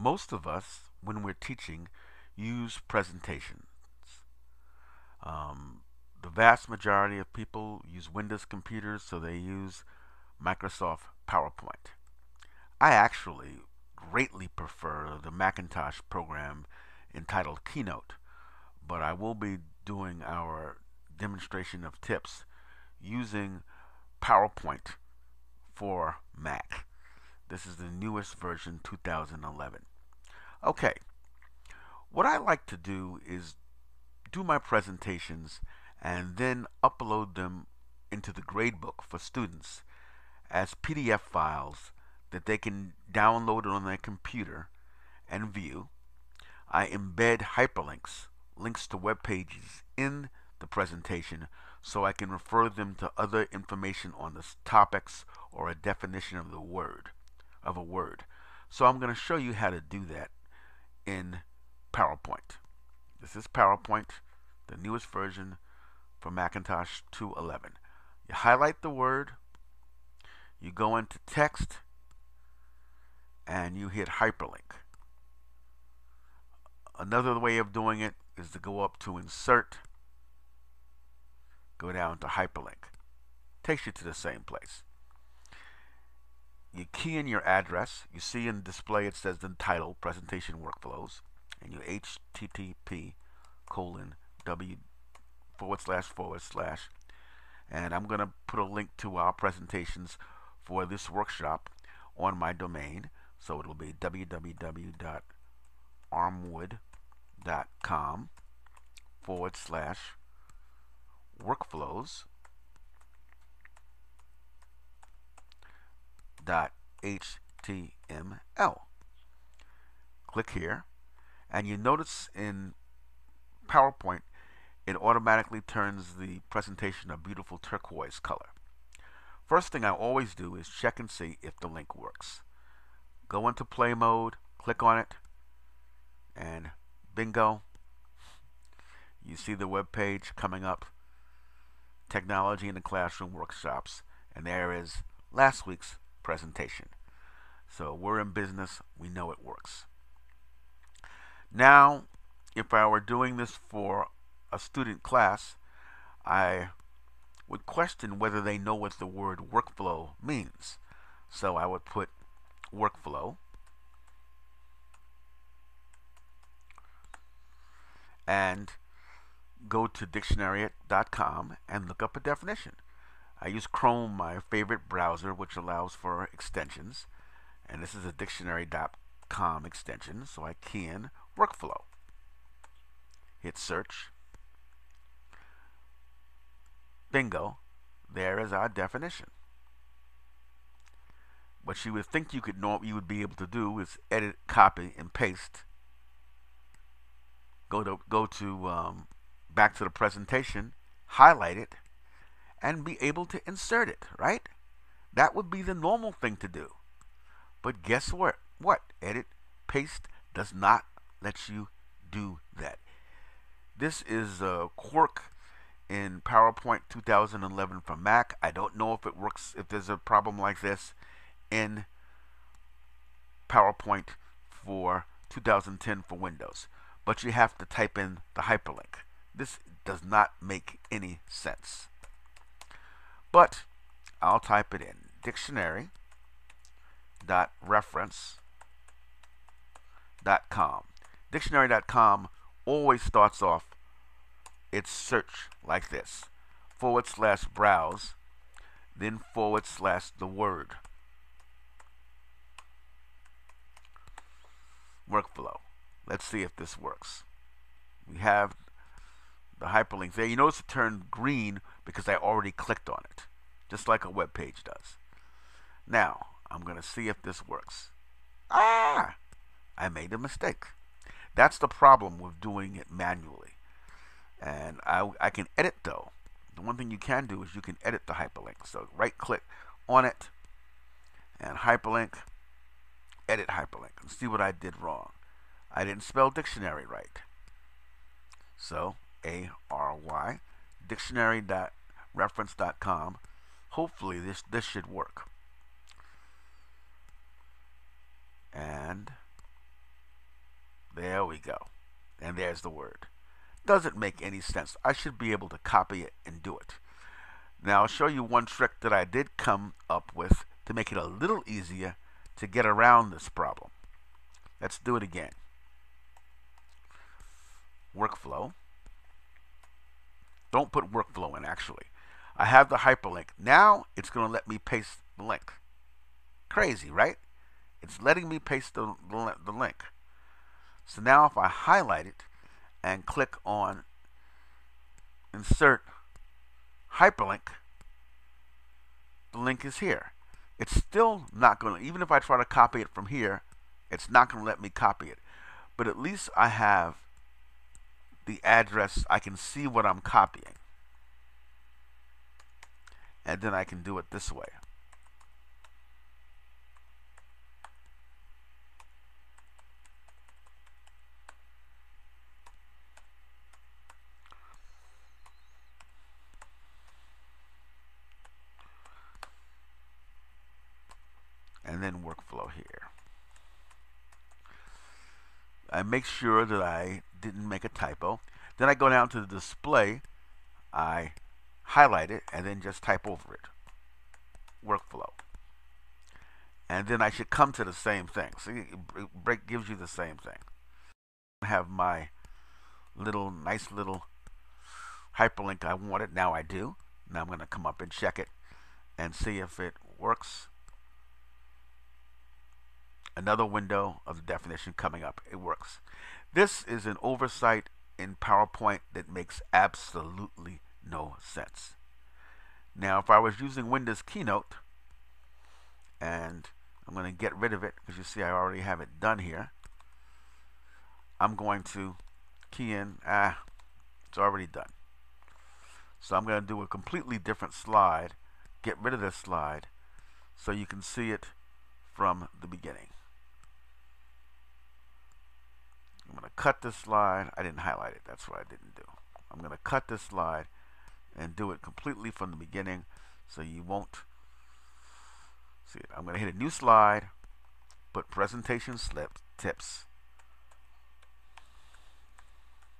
Most of us, when we're teaching, use presentations. Um, the vast majority of people use Windows computers, so they use Microsoft PowerPoint. I actually greatly prefer the Macintosh program entitled Keynote, but I will be doing our demonstration of tips using PowerPoint for Mac. This is the newest version, 2011. Okay, what I like to do is do my presentations and then upload them into the gradebook for students as PDF files that they can download on their computer and view. I embed hyperlinks, links to web pages, in the presentation so I can refer them to other information on the topics or a definition of a word. So I'm going to show you how to do that in PowerPoint. This is PowerPoint, the newest version for Macintosh 2.11. You highlight the word, you go into text, and you hit hyperlink. Another way of doing it is to go up to insert, go down to hyperlink. Takes you to the same place. You key in your address. You see in display it says the title, Presentation Workflows, and you http colon w // and I'm going to put a link to our presentations for this workshop on my domain. So it'll be www.armwood.com / workflows .html. Click here, and you notice in PowerPoint it automatically turns the presentation a beautiful turquoise color. First thing I always do is check and see if the link works. Go into play mode, click on it, and bingo, you see the web page coming up, Technology in the Classroom Workshops, and there is last week's presentation. So we're in business, we know it works. Now, if I were doing this for a student class, I would question whether they know what the word workflow means. So I would put workflow and go to dictionary.com and look up a definition. I use Chrome, my favorite browser, which allows for extensions, and this is a dictionary.com extension, so I key in workflow. Hit search. Bingo, there is our definition. What you would think you would be able to do is edit, copy, and paste. Go to back to the presentation, highlight it, and be able to insert it, right? That would be the normal thing to do. But guess what? Edit, paste does not let you do that. This is a quirk in PowerPoint 2011 for Mac. I don't know if it works, if there's a problem like this in PowerPoint for 2010 for Windows. But you have to type in the hyperlink. This does not make any sense. But I'll type it in. Dictionary.reference.com. Dictionary.com always starts off its search like this: /browse, then / the word workflow. Let's see if this works. We have the hyperlink there. You notice it turned green because I already clicked on it, just like a web page does. Now, I'm going to see if this works. I made a mistake. That's the problem with doing it manually. And I can edit, though. The one thing you can do is you can edit the hyperlink. So right click on it and hyperlink, edit hyperlink, and see what I did wrong. I didn't spell dictionary right. So ARY, dictionary.reference.com. Hopefully this should work. And we go. And there's the word. Doesn't make any sense. I should be able to copy it and do it. Now I'll show you one trick that I did come up with to make it a little easier to get around this problem. Let's do it again. Workflow. Don't put workflow in, actually. I have the hyperlink. Now it's going to let me paste the link. Crazy, right? It's letting me paste the link. So now if I highlight it and click on Insert Hyperlink, the link is here. It's still not going to, even if I try to copy it from here, it's not going to let me copy it. But at least I have the address. I can see what I'm copying. And then I can do it this way. And then workflow here. I make sure that I didn't make a typo. Then I go down to the display, I highlight it, and then just type over it. Workflow. And then I should come to the same thing. So it gives you the same thing. I have my nice little hyperlink I wanted. Now I do. Now I'm going to come up and check it and see if it works. Another window of the definition coming up. It works. This is an oversight in PowerPoint that makes absolutely no sense. Now, if I was using Windows Keynote, and I'm going to get rid of it because you see I already have it done here. I'm going to key in, it's already done. So I'm going to do a completely different slide, get rid of this slide, so you can see it from the beginning. I'm going to cut this slide. I didn't highlight it. That's what I didn't do. I'm going to cut this slide and do it completely from the beginning so you won't see it. I'm going to hit a new slide, put presentation tips,